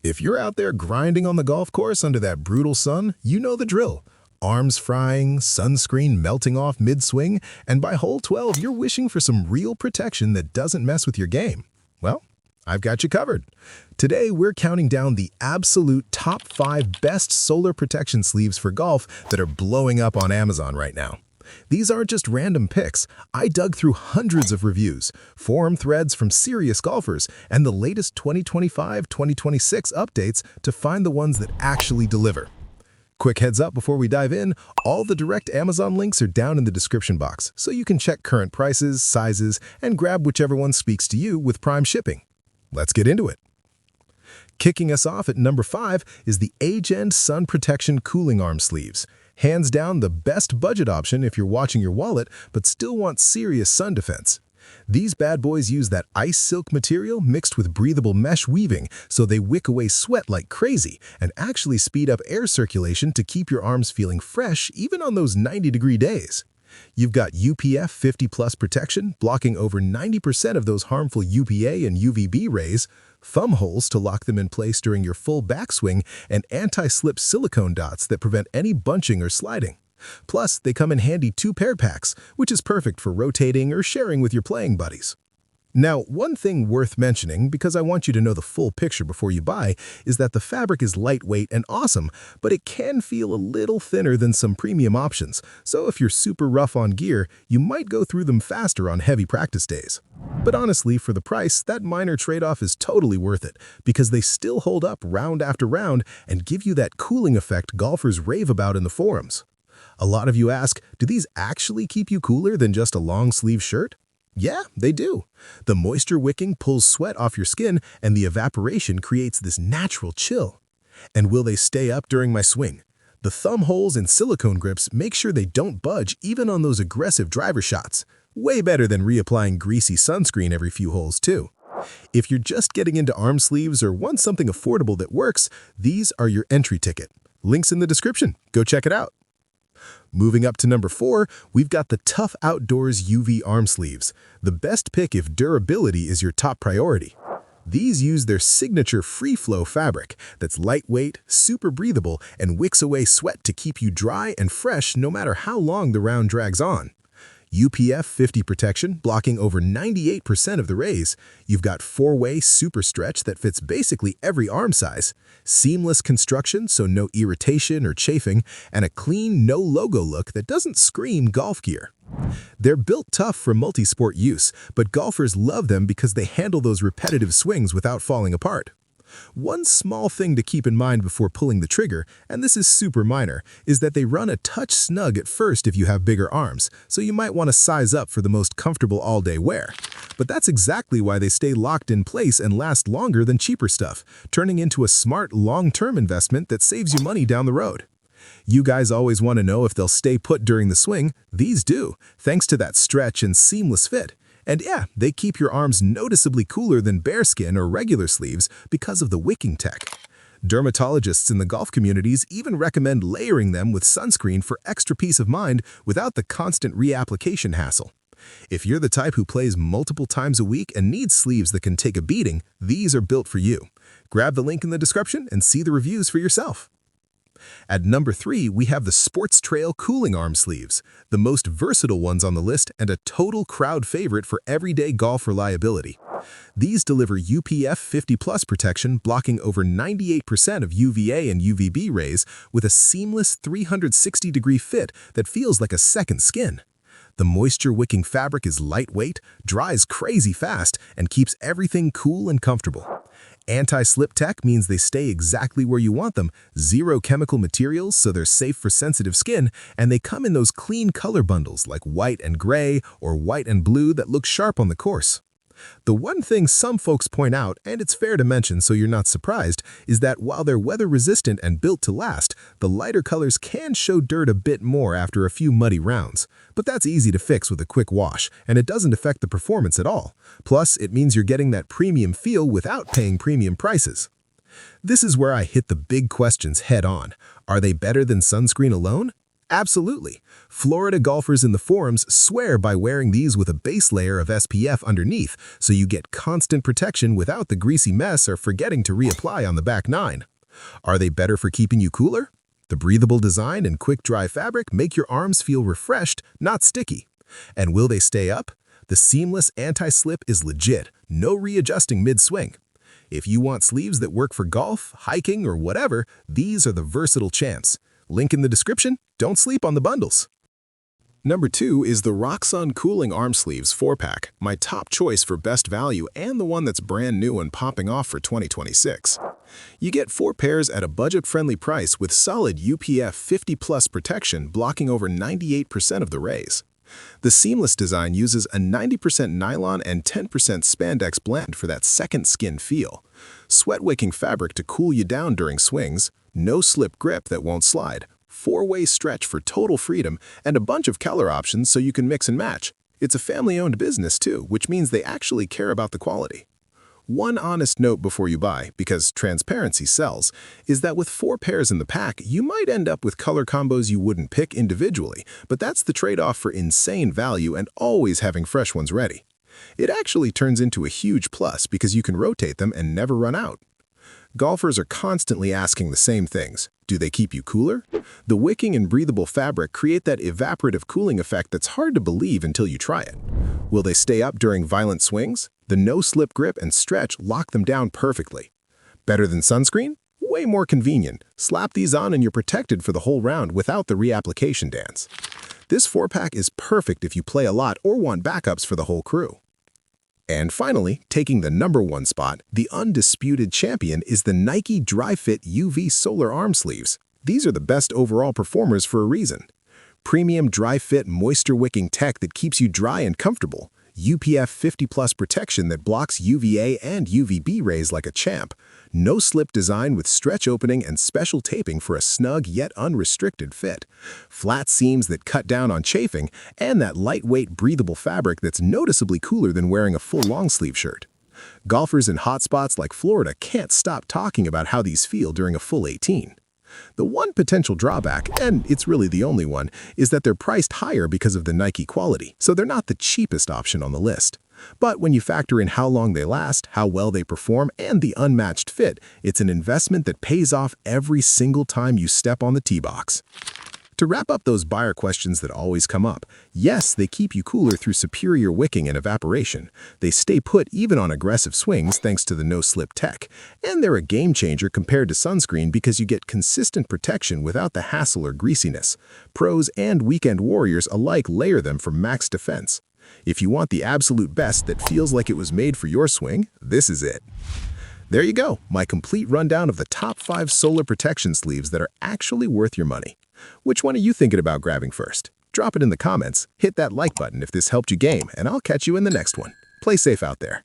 If you're out there grinding on the golf course under that brutal sun, you know the drill. Arms frying, sunscreen melting off mid-swing, and by hole 12, you're wishing for some real protection that doesn't mess with your game. Well, I've got you covered. Today, we're counting down the absolute top 5 best solar protection sleeves for golf that are blowing up on Amazon right now. These aren't just random picks. I dug through hundreds of reviews, forum threads from serious golfers, and the latest 2025-2026 updates to find the ones that actually deliver. Quick heads up before we dive in, all the direct Amazon links are down in the description box, so you can check current prices, sizes, and grab whichever one speaks to you with Prime shipping. Let's get into it. Kicking us off at number 5 is the Aegend Sun Protection Cooling Arm Sleeves. Hands down the best budget option if you're watching your wallet but still want serious sun defense. These bad boys use that ice silk material mixed with breathable mesh weaving so they wick away sweat like crazy and actually speed up air circulation to keep your arms feeling fresh even on those 90-degree days. You've got UPF 50+ protection, blocking over 90% of those harmful UVA and UVB rays, thumb holes to lock them in place during your full backswing, and anti-slip silicone dots that prevent any bunching or sliding. Plus, they come in handy 2-pair packs, which is perfect for rotating or sharing with your playing buddies. Now, one thing worth mentioning, because I want you to know the full picture before you buy, is that the fabric is lightweight and awesome, but it can feel a little thinner than some premium options, so if you're super rough on gear, you might go through them faster on heavy practice days. But honestly, for the price, that minor trade-off is totally worth it, because they still hold up round after round and give you that cooling effect golfers rave about in the forums. A lot of you ask, do these actually keep you cooler than just a long-sleeve shirt? Yeah, they do. The moisture wicking pulls sweat off your skin and the evaporation creates this natural chill. And will they stay up during my swing? The thumb holes and silicone grips make sure they don't budge even on those aggressive driver shots. Way better than reapplying greasy sunscreen every few holes too. If you're just getting into arm sleeves or want something affordable that works, these are your entry ticket. Links in the description. Go check it out. Moving up to number 4, we've got the Tough Outdoors UV arm sleeves. The best pick if durability is your top priority. These use their signature free-flow fabric that's lightweight, super breathable, and wicks away sweat to keep you dry and fresh no matter how long the round drags on. UPF 50 protection, blocking over 98% of the rays. You've got 4-way super stretch that fits basically every arm size, seamless construction so no irritation or chafing, and a clean, no-logo look that doesn't scream golf gear. They're built tough for multi-sport use, but golfers love them because they handle those repetitive swings without falling apart. One small thing to keep in mind before pulling the trigger, and this is super minor, is that they run a touch snug at first if you have bigger arms, so you might want to size up for the most comfortable all-day wear. But that's exactly why they stay locked in place and last longer than cheaper stuff, turning into a smart long-term investment that saves you money down the road. You guys always want to know if they'll stay put during the swing. These do, thanks to that stretch and seamless fit. And yeah, they keep your arms noticeably cooler than bearskin or regular sleeves because of the wicking tech. Dermatologists in the golf communities even recommend layering them with sunscreen for extra peace of mind without the constant reapplication hassle. If you're the type who plays multiple times a week and needs sleeves that can take a beating, these are built for you. Grab the link in the description and see the reviews for yourself. At number 3, we have the Sports Trail Cooling Arm Sleeves, the most versatile ones on the list and a total crowd favorite for everyday golf reliability. These deliver UPF 50+ protection, blocking over 98% of UVA and UVB rays with a seamless 360-degree fit that feels like a second skin. The moisture-wicking fabric is lightweight, dries crazy fast, and keeps everything cool and comfortable. Anti-slip tech means they stay exactly where you want them, zero chemical materials so they're safe for sensitive skin, and they come in those clean color bundles like white and gray or white and blue that look sharp on the course. The one thing some folks point out, and it's fair to mention so you're not surprised, is that while they're weather-resistant and built to last, the lighter colors can show dirt a bit more after a few muddy rounds. But that's easy to fix with a quick wash, and it doesn't affect the performance at all. Plus, it means you're getting that premium feel without paying premium prices. This is where I hit the big questions head on. Are they better than sunscreen alone? Absolutely. Florida golfers in the forums swear by wearing these with a base layer of SPF underneath, so you get constant protection without the greasy mess or forgetting to reapply on the back nine. Are they better for keeping you cooler? The breathable design and quick dry fabric make your arms feel refreshed, not sticky. And will they stay up? The seamless anti-slip is legit, no readjusting mid-swing. If you want sleeves that work for golf, hiking, or whatever, these are the versatile champs. Link in the description. Don't sleep on the bundles. Number 2 is the Roxun Cooling Arm Sleeves 4-pack, my top choice for best value and the one that's brand new and popping off for 2026. You get 4 pairs at a budget-friendly price with solid UPF 50+ protection blocking over 98% of the rays. The seamless design uses a 90% nylon and 10% spandex blend for that second skin feel. Sweat-wicking fabric to cool you down during swings, no slip grip that won't slide, 4-way stretch for total freedom, and a bunch of color options so you can mix and match. It's a family-owned business too, which means they actually care about the quality. One honest note before you buy, because transparency sells, is that with 4 pairs in the pack, you might end up with color combos you wouldn't pick individually, but that's the trade-off for insane value and always having fresh ones ready. It actually turns into a huge plus because you can rotate them and never run out. Golfers are constantly asking the same things. Do they keep you cooler? The wicking and breathable fabric create that evaporative cooling effect that's hard to believe until you try it. Will they stay up during violent swings? The no-slip grip and stretch lock them down perfectly. Better than sunscreen? Way more convenient. Slap these on and you're protected for the whole round without the reapplication dance. This 4-pack is perfect if you play a lot or want backups for the whole crew. And finally, taking the number 1 spot, the undisputed champion is the Nike Dri-Fit UV Solar Arm Sleeves. These are the best overall performers for a reason. Premium Dri-Fit moisture-wicking tech that keeps you dry and comfortable. UPF 50+ protection that blocks UVA and UVB rays like a champ. No-slip design with stretch opening and special taping for a snug yet unrestricted fit. Flat seams that cut down on chafing, and that lightweight, breathable fabric that's noticeably cooler than wearing a full long-sleeve shirt. Golfers in hot spots like Florida can't stop talking about how these feel during a full 18. The one potential drawback, and it's really the only one, is that they're priced higher because of the Nike quality, so they're not the cheapest option on the list. But when you factor in how long they last, how well they perform, and the unmatched fit, it's an investment that pays off every single time you step on the tee box. To wrap up those buyer questions that always come up, yes, they keep you cooler through superior wicking and evaporation. They stay put even on aggressive swings thanks to the no-slip tech. And they're a game changer compared to sunscreen because you get consistent protection without the hassle or greasiness. Pros and weekend warriors alike layer them for max defense. If you want the absolute best that feels like it was made for your swing, this is it. There you go, my complete rundown of the top 5 solar protection sleeves that are actually worth your money. Which one are you thinking about grabbing first? Drop it in the comments, hit that like button if this helped you game, and I'll catch you in the next one. Play safe out there.